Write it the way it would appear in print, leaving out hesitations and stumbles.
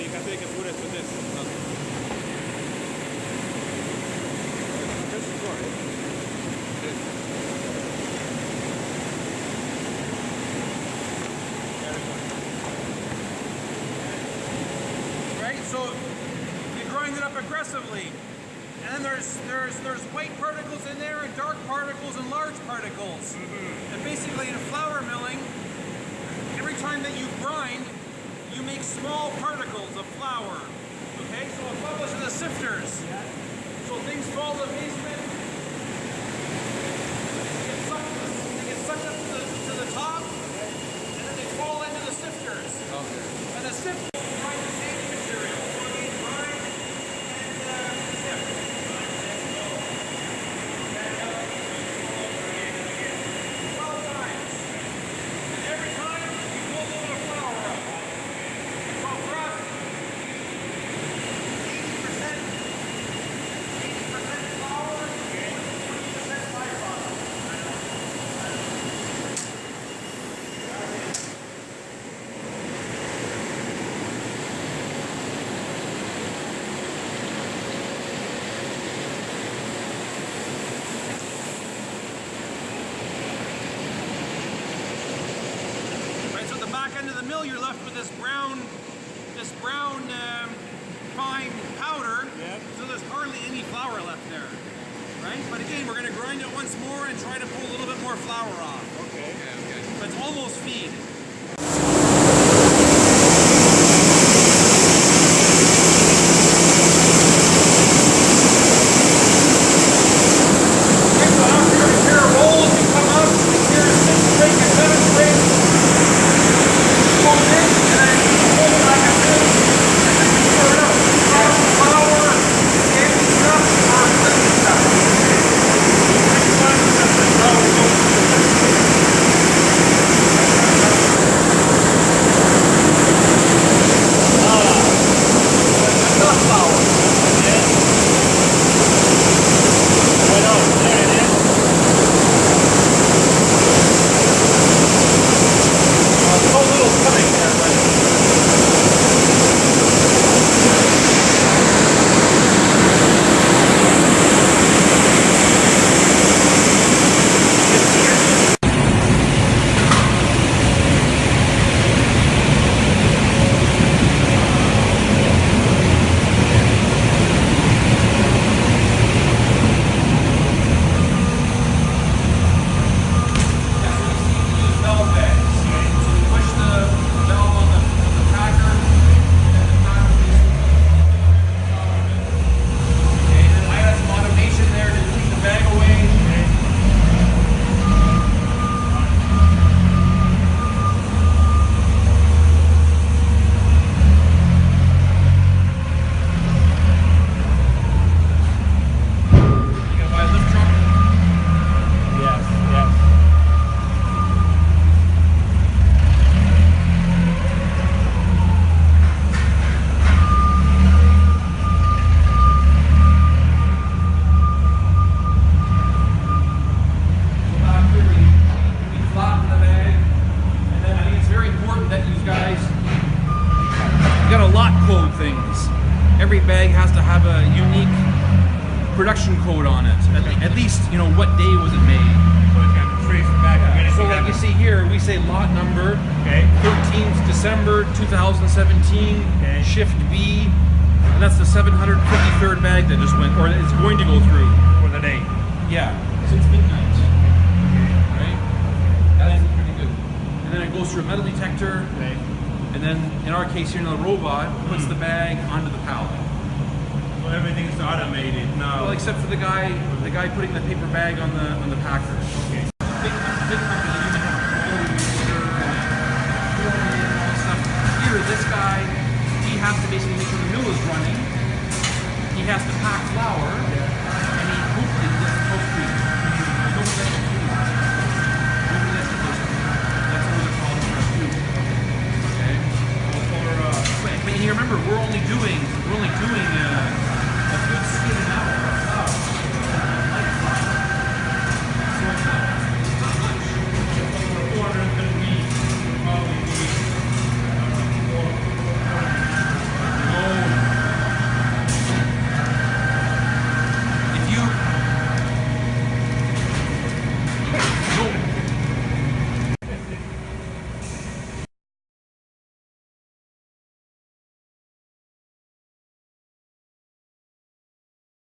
fíjate que puro esto es eso. Right, so you grind it up aggressively, and then there's white particles in there, and dark particles, and large particles. And basically, in flour milling, every time that you grind, you make small particles of flour. Okay, so it follows in the sifters. So things fall to the basement, they get sucked up to the top, and then they fall into the sifters. And the sifters grind the same material. So they grind and sift. 12 times. And every time you pull a little bit of flour out. So for us, 80% flour, 20% byproduct. Right, so at the back end of the mill, you're left with this brown fine powder. So there's hardly any flour left there. Right? But again, we're going to grind it once more and try to pull a little bit more flour off. Okay. But it's almost feed. Every bag has to have a unique production code on it. At least, you know, what day was it made. So it can trace back. So like you see here, we say lot number, 13th December 2017, shift B, and that's the 753rd bag that just went, or it's going to go through. For the day. Yeah, since midnight. Right? That's pretty good. And then it goes through a metal detector, and then in our case here, the robot puts the bag onto the pallet. So everything's automated now. Well, except for the guy putting the paper bag on the packer. Okay. Big company, you can have and all this stuff. Here, this guy, he has to basically make sure the mill is running. He has to pack flour, and he hopefully gets the toast cream. Nobody lets it do that. Nobody lets it do that. That's another problem for us too. Okay. But you remember, we're only doing